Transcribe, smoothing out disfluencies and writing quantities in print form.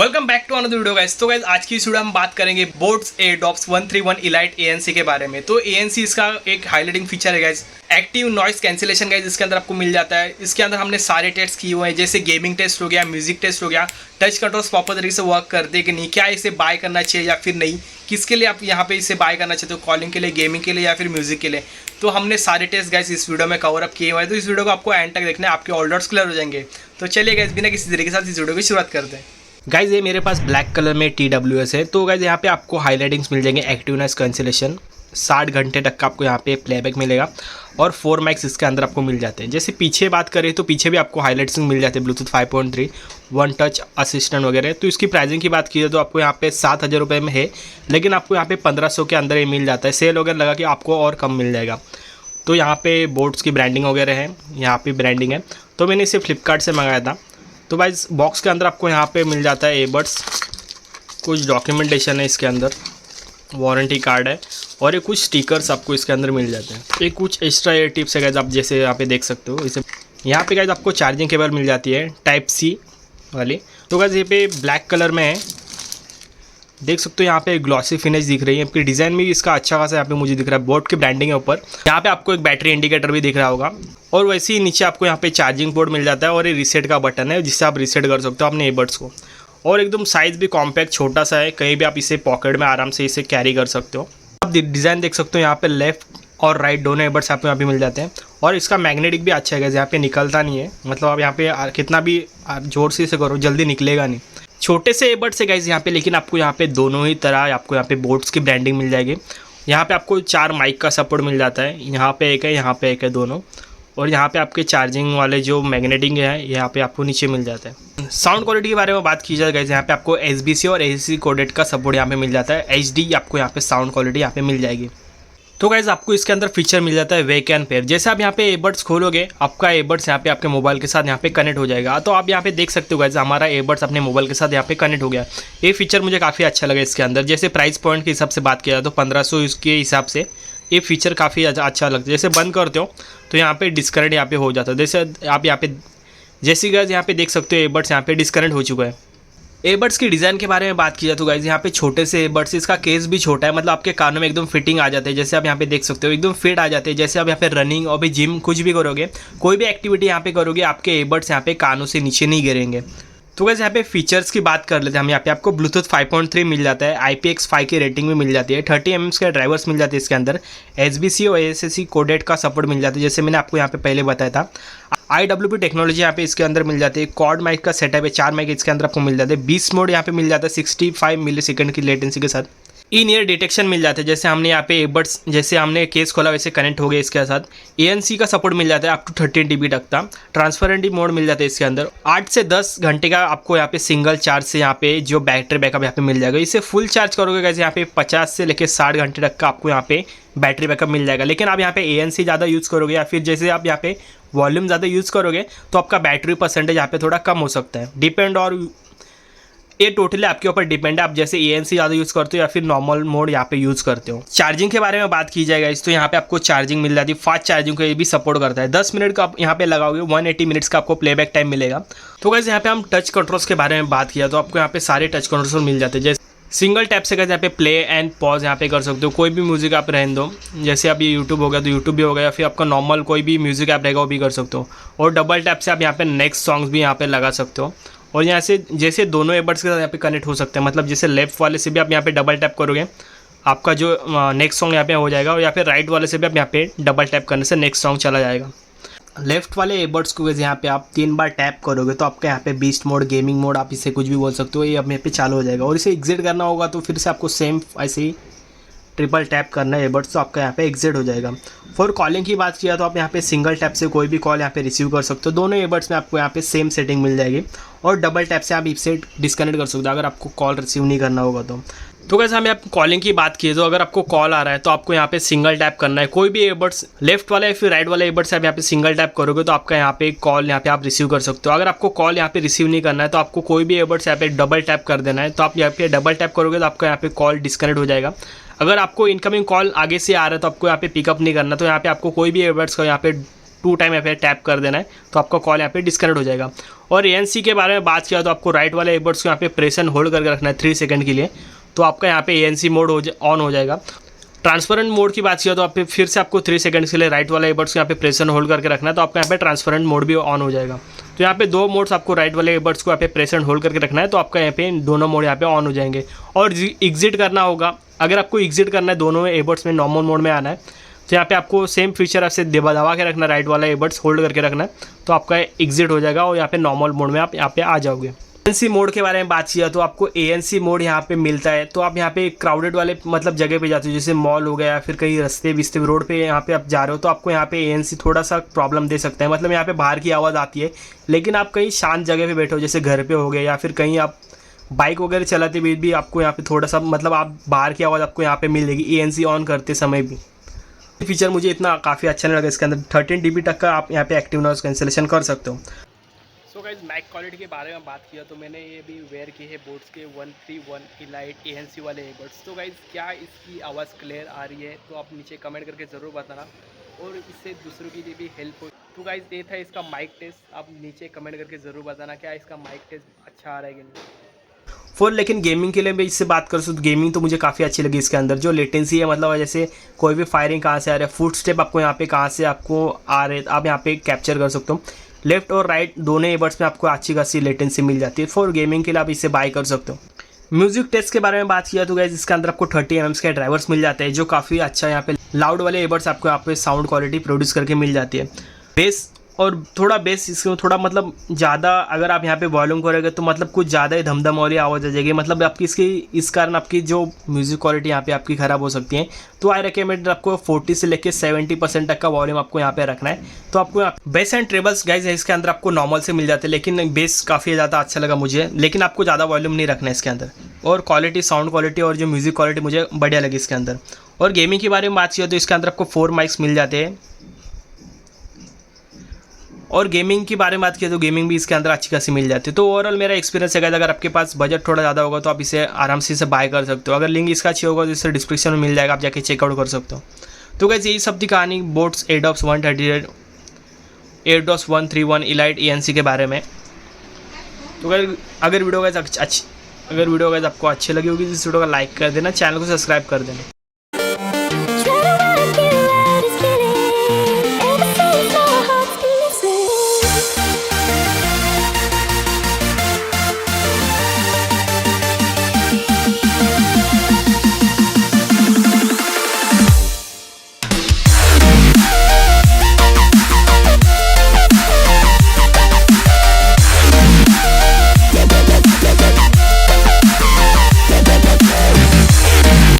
Welcome back to another video guys. तो guys आज की इस वीडियो हम बात करेंगे बोट्स एयरड्रॉप्स 131 इलाइट ANC के बारे में। तो ANC इसका एक हाईलाइटिंग फीचर है guys, active noise cancellation guys इसके अंदर आपको मिल जाता है। इसके अंदर हमने सारे टेस्ट किए हुए हैं, जैसे गेमिंग टेस्ट हो गया, म्यूजिक टेस्ट हो गया, टच कंट्रोल्स प्रॉपर तरीके से वर्क करते हैं कि नहीं, क्या इसे बाय करना चाहिए या फिर नहीं, किसके लिए आप यहाँ पे इसे बाय करना चाहते हो, कॉलिंग के लिए, गेमिंग के लिए या फिर म्यूजिक के लिए। तो हमने सारे टेस्ट गाइस इस वीडियो में कवर अप किए हुए हैं, तो इस वीडियो को आपको एंड तक देखना है, आपके ऑल डाउट्स क्लियर हो जाएंगे। तो चलिए गाइस बिना किसी तरीके के साथ इस वीडियो की शुरुआत करते हैं। गाइज ये मेरे पास ब्लैक कलर में TWS है। तो गाइज यहाँ पे आपको हाईलाइटिंग्स मिल जाएंगे, एक्टिव नॉइस कैंसिलेशन 60 घंटे तक का आपको यहाँ पे प्लेबैक मिलेगा और 4 माइक्स इसके अंदर आपको मिल जाते हैं। जैसे पीछे बात करें तो पीछे भी आपको हाईलाइट्स मिल जाते हैं, ब्लूटूथ 5.3, वन टच असिस्टेंट वगैरह। तो इसकी प्राइसिंग की बात की तो आपको यहाँ पे 7,000 रुपये में है, लेकिन आपको यहाँ पे 1500 के अंदर ये मिल जाता है। सेल वगैरह लगा कि आपको और कम मिल जाएगा। तो यहाँ पे बोट्स की ब्रांडिंग वगैरह है, यहाँ पे ब्रांडिंग है। तो मैंने इसे फ्लिपकार्ट से मंगाया था। तो भाई बॉक्स के अंदर आपको यहाँ पे मिल जाता है एयरबड्स, कुछ डॉक्यूमेंटेशन है इसके अंदर, वारंटी कार्ड है और ये कुछ स्टिकर्स आपको इसके अंदर मिल जाते हैं। ये कुछ एक्स्ट्रा एयर टिप्स है गाइस, आप जैसे यहाँ पे देख सकते हो। इसे यहाँ पे गाइस आपको चार्जिंग केबल मिल जाती है टाइप C वाली। तो गाइस ये पे ब्लैक कलर में है, देख सकते हो। यहाँ पे ग्लॉसी फिनिश दिख रही है, आपकी डिज़ाइन भी इसका अच्छा खासा यहाँ पे मुझे दिख रहा है। बोट की ब्रांडिंग है ऊपर। यहाँ पे आपको एक बैटरी इंडिकेटर भी दिख रहा होगा और वैसे ही नीचे आपको यहाँ पे चार्जिंग पोर्ट मिल जाता है और ये रीसेट का बटन है जिससे आप रीसेट कर सकते हो अपने ईयरबड्स को। और एकदम साइज़ भी कॉम्पैक्ट छोटा सा है, कहीं भी आप इसे पॉकेट में आराम से इसे कैरी कर सकते हो। आप डिज़ाइन देख सकते हो, यहाँ पे लेफ्ट और राइट दोनों ईयरबड्स आपको यहाँ पे मिल जाते हैं। और इसका मैग्नेटिक भी अच्छा है, यहाँ पे निकलता नहीं है, मतलब आप यहाँ पे कितना भी आप जोर से इसे करो जल्दी निकलेगा नहीं। छोटे से एयरबड्स है गाइस यहाँ पे, लेकिन आपको यहाँ पे दोनों ही तरह आपको यहाँ पे बोट्स की ब्रांडिंग मिल जाएगी। यहाँ पे आपको 4 माइक का सपोर्ट मिल जाता है, यहाँ पे एक है, यहाँ पे एक है, दोनों। और यहाँ पे आपके चार्जिंग वाले जो मैग्नेटिंग है यहाँ पे आपको नीचे मिल जाता है। साउंड क्वालिटी के बारे में बात की जाए गाइस, यहाँ पे आपको SBC और AAC कोडेड का सपोर्ट यहाँ पे मिल जाता है। HD आपको यहाँ पे साउंड क्वालिटी यहाँ पे मिल जाएगी। तो गाइज आपको इसके अंदर फीचर मिल जाता है वेक एंड पेयर। जैसे आप यहाँ पे एयरबड्स खोलोगे, आपका एयरबड्स यहाँ पे आपके मोबाइल के साथ यहाँ पे कनेक्ट हो जाएगा। तो आप यहाँ पे देख सकते हो गाइज, हमारा एयरबड्स अपने मोबाइल के साथ यहाँ पे कनेक्ट हो गया। ये फीचर मुझे काफ़ी अच्छा लगा इसके अंदर। जैसे प्राइस पॉइंट के हिसाब से बात किया तो 1500 इसके हिसाब से ये फीचर काफ़ी अच्छा लगता है। जैसे बंद करते हो तो यहाँ पे डिस्कनेक्ट यहाँ पे हो जाता है। जैसे आप यहाँ पे जैसे गाइज यहाँ पे देख सकते हो एयरबड्स यहाँ पे डिस्कनेक्ट हो चुका है। एयरबड्स की डिज़ाइन के बारे में बात की जाए तो गाइज यहाँ पे छोटे से एयरबड्स, इसका केस भी छोटा है, मतलब आपके कानों में एकदम फिटिंग आ जाते हैं। जैसे आप यहाँ पे देख सकते हो एकदम फिट आ जाते हैं। जैसे आप यहाँ पे रनिंग और भी जिम कुछ भी करोगे, कोई भी एक्टिविटी यहाँ पे करोगे, आपके एयरबड्स यहाँ पे कानों से नीचे नहीं गिरेंगे। तो गाइस यहाँ पे फीचर्स की बात कर लेते हैं हम। यहाँ पे आपको ब्लूटूथ 5.3 मिल जाता है, IPX5 की रेटिंग भी मिल जाती है, 30 mm के ड्राइवर्स मिल जाते हैं इसके अंदर, SBC और AAC कोडेड का सपोर्ट मिल जाता है जैसे मैंने आपको यहाँ पे पहले बताया था। IWP टेक्नोलॉजी यहाँ पे इसके अंदर मिल जाती है। क्वाड माइक का सेटअप है, 4 माइक इसके अंदर आपको मिल जाते हैं। 20 मोड यहाँ पे मिल जाता है 65 मिलीसेकंड की लेटेंसी के साथ। इन ईयर डिटेक्शन मिल जाता है, जैसे हमने यहाँ पे एयरबड्स जैसे हमने केस खोला वैसे कनेक्ट हो गया इसके साथ। ANC का सपोर्ट मिल जाता है अप टू 13 dB तक का। ट्रांसपेरेंट मोड मिल जाता है इसके अंदर। 8 से 10 घंटे का आपको यहाँ पे सिंगल चार्ज से यहाँ पे जो बैटरी बैकअप यहाँ पे मिल जाएगा। इसे फुल चार्ज करोगे गाइस यहाँ पे 50 से लेकर 60 घंटे तक का आपको यहाँ पे बैटरी बैकअप मिल जाएगा। लेकिन आप यहाँ पे ANC ज़्यादा यूज़ करोगे या फिर जैसे आप यहाँ पे वॉल्यूम ज़्यादा यूज़ करोगे तो आपका बैटरी परसेंटेज यहाँ पे थोड़ा कम हो सकता है। डिपेंड, और ये टोटली आपके ऊपर डिपेंड है, आप जैसे ANC ज़्यादा यूज़ करते हो या फिर नॉर्मल मोड यहाँ पे यूज़ करते हो। चार्जिंग के बारे में बात की जाएगा इस, तो यहाँ पे आपको चार्जिंग मिल जाती है। फास्ट चार्जिंग को ये भी सपोर्ट करता है। 10 मिनट का आप यहाँ पे लगाओगे 180 मिनट्स का आपको प्लेबैक टाइम मिलेगा। तो गाइस यहाँ पे हम टच कंट्रोल्स के बारे में बात किया तो आपको यहाँ पे सारे टच कंट्रोल्स मिल जाते हैं। जैसे सिंगल टैप से गाइस यहाँ पे प्ले एंड पॉज यहाँ पे कर सकते हो, कोई भी म्यूजिक आप रहने दो। जैसे आप ये यूट्यूब हो गया तो यूट्यूब भी हो गया, या फिर आपका नॉर्मल कोई भी म्यूजिक ऐप रहेगा वो भी कर सकते हो। और डबल टैप से आप यहाँ पे नेक्स्ट सॉन्ग्स भी यहाँ पे लगा सकते हो। और यहाँ से जैसे दोनों एयरबड्स के साथ यहाँ पे कनेक्ट हो सकते हैं, मतलब जैसे लेफ्ट वाले से भी आप यहाँ पे डबल टैप करोगे आपका जो नेक्स्ट सॉन्ग यहाँ पे हो जाएगा, और या फिर राइट वाले से भी आप यहाँ पे डबल टैप करने से नेक्स्ट सॉन्ग चला जाएगा। लेफ्ट वाले एयरबड्स को यहाँ पे आप 3 बार टैप करोगे तो आपका यहाँ पे बीस्ट मोड, गेमिंग मोड, आप इसे कुछ भी बोल सकते हो, ये अब यहाँ पे चालू हो जाएगा। और इसे एग्जिट करना होगा तो फिर से आपको सेम ऐसे ही ट्रिपल टैप करना है एयरबड्स, तो आपका यहाँ पे एग्जिट हो जाएगा। फॉर कॉलिंग की बात किया तो आप यहाँ पे सिंगल टैप से कोई भी कॉल यहाँ पे रिसीव कर सकते हो। दोनों एयरबड्स में आपको यहाँ पे सेम सेटिंग मिल जाएगी। और डबल टैप से आप इससे डिस्कनेक्ट कर सकते हो अगर आपको कॉल रिसीव नहीं करना होगा तो। तो कैसे हमें आप कॉलिंग की बात की तो अगर आपको कॉल आ रहा है तो आपको यहाँ पे सिंगल टैप करना है। कोई भी एयरबड्स लेफ्ट वाला या फिर राइट वाला एयरबड्स आप यहाँ पे सिंगल टैप करोगे तो आपका यहाँ पे कॉल यहाँ पे आप रिसीव कर सकते हो। अगर आपको कॉल यहाँ पे रिसीव नहीं करना है तो आपको कोई भी एयरबड्स यहाँ पे डबल टैप कर देना है। तो आप यहाँ पे डबल टैप करोगे तो आपका यहाँ पे कॉल डिस्कनेक्ट हो जाएगा। अगर आपको इनकमिंग कॉल आगे से आ रहा है तो आपको यहाँ पे पिकअप नहीं करना, तो यहाँ पे आपको कोई भी एयरबड्स का यहाँ पे 2 टाइम यहाँ पे टैप कर देना है तो आपका कॉल यहाँ पे डिस्कनेक्ट हो जाएगा। और ANC के बारे में बात किया तो आपको राइट वाले एयरबड्स को यहाँ पे प्रेस एंड होल्ड करके रखना है 3 सेकंड के लिए, तो आपका यहाँ पे ANC मोड ऑन हो जाएगा। ट्रांसपेरेंट मोड की बात किया तो आप फिर से आपको 3 सेकंड के लिए राइट वाले एयरबड्स को यहाँ पे प्रेस एंड होल्ड करके रखना है, तो आपका यहाँ पे ट्रांसपेरेंट मोड भी ऑन हो जाएगा। तो यहाँ पे 2 मोड्स आपको राइट वाले एयरबड्स को यहाँ पे प्रेस एंड होल्ड करके रखना है, तो आपका यहाँ पे दोनों मोड यहाँ पे ऑन हो जाएंगे। और एग्जिट करना होगा, अगर आपको एग्जिट करना है दोनों एयरबड्स में नॉर्मल मोड में आना है, तो यहाँ पे आपको सेम फीचर आपसे दबा के रखना है, राइट वाला एयरबड्स होल्ड करके रखना है, तो आपका एग्जिट हो जाएगा और यहाँ पे नॉर्मल मोड में आप यहाँ पे आ जाओगे। ANC मोड के बारे में बात किया तो आपको ANC मोड यहाँ पे मिलता है, तो आप यहाँ पे क्राउडेड वाले मतलब जगह पे जाते हो, जैसे मॉल हो गया या फिर कहीं रास्ते बिस्ते रोड पे यहाँ पे आप जा रहे हो, तो आपको यहाँ पे ANC थोड़ा सा प्रॉब्लम दे सकता है। मतलब यहाँ पे बाहर की आवाज़ आती है, लेकिन आप कहीं शांत जगह पे बैठे हो, जैसे घर पे हो गए या फिर कहीं आप बाइक वगैरह चलाते हुए भी आपको यहाँ पे थोड़ा सा मतलब आप बाहर की आवाज़ आपको यहाँ पे मिल जाएगी ANC ऑन करते समय भी। फीचर मुझे इतना काफ़ी अच्छा नहीं लगा, इसके अंदर 13 dB तक का आप यहाँ पे एक्टिव नॉइज़ कैंसिलेशन कर सकते हो। सो गाइस माइक क्वालिटी के बारे में बात किया तो मैंने ये भी वेयर की है बोट्स के 131 इलाइट ANC वाले एयरबड्स। तो गाइस क्या इसकी आवाज़ क्लियर आ रही है, तो आप नीचे कमेंट करके ज़रूर बताना और इससे दूसरों की भी हेल्प हो। तो गाइस ये था इसका माइक टेस्ट, आप नीचे कमेंट करके ज़रूर बताना क्या इसका माइक टेस्ट अच्छा आ रहा है कि नहीं। लेकिन गेमिंग के लिए मैं इससे बात करूँ तो गेमिंग तो मुझे काफ़ी अच्छी लगी। इसके अंदर जो लेटेंसी है, मतलब जैसे कोई भी फायरिंग कहाँ से आ रहा है, फुट स्टेप आपको यहाँ पे कहाँ से आपको आ रहे आप यहाँ पे कैप्चर कर सकते हो। लेफ्ट और राइट दोनों एयरबड्स में आपको अच्छी खासी लेटेंसी मिल जाती है। फॉर गेमिंग के लिए आप इससे बाय कर सकते हो। म्यूजिक टेस्ट के बारे में बात किया तो गाइस इसके अंदर आपको 30 mm के ड्राइवर्स मिल जाते हैं, जो काफ़ी अच्छा यहाँ पे लाउड वाले एयरबड्स आपको यहाँ पे साउंड क्वालिटी प्रोड्यूस करके मिल जाती है। बेस और थोड़ा बेस इसमें थोड़ा मतलब ज़्यादा अगर आप यहाँ पे वॉल्यूम करोगे तो मतलब कुछ ज़्यादा ही धमधम वाली आवाज़ आ जाएगी, मतलब आपकी इसकी इस कारण आपकी जो म्यूज़िक क्वालिटी यहाँ पे आपकी ख़राब हो सकती है। तो आई रिकमेंड आपको 40 से लेके 70% तक का वॉल्यूम आपको यहाँ पे रखना है। तो आपको बेस एंड ट्रेबल्स गाइज है इसके अंदर आपको नॉर्मल से मिल जाते हैं, लेकिन बेस काफ़ी ज़्यादा अच्छा लगा मुझे, लेकिन आपको ज़्यादा वॉल्यूम नहीं रखना है इसके अंदर। और क्वालिटी साउंड क्वालिटी और जो म्यूज़िक क्वालिटी मुझे बढ़िया लगी इसके अंदर। और गेमिंग के बारे में बात किया तो इसके अंदर आपको 4 माइक्स मिल जाते हैं। और गेमिंग के बारे में बात किया तो गेमिंग भी इसके अंदर अच्छी खासी मिल जाती है। तो ओवरऑल मेरा एक्सपीरियंस है, अगर आपके पास बजट थोड़ा ज़्यादा होगा तो आप इसे आराम से इसे बाय कर सकते हो। अगर लिंक इसका अच्छी होगा तो इसे डिस्क्रिप्शन में मिल जाएगा, आप जाके चेकआउट कर सकते हो। तो गाइस यही सब थी कहानी बोट्स एडॉप्स 131 इलाइट ANC के बारे में। तो अगर वीडियो गाइस आपको अच्छी लगी होगी तो इस वीडियो को लाइक कर देना, चैनल को सब्सक्राइब कर देना।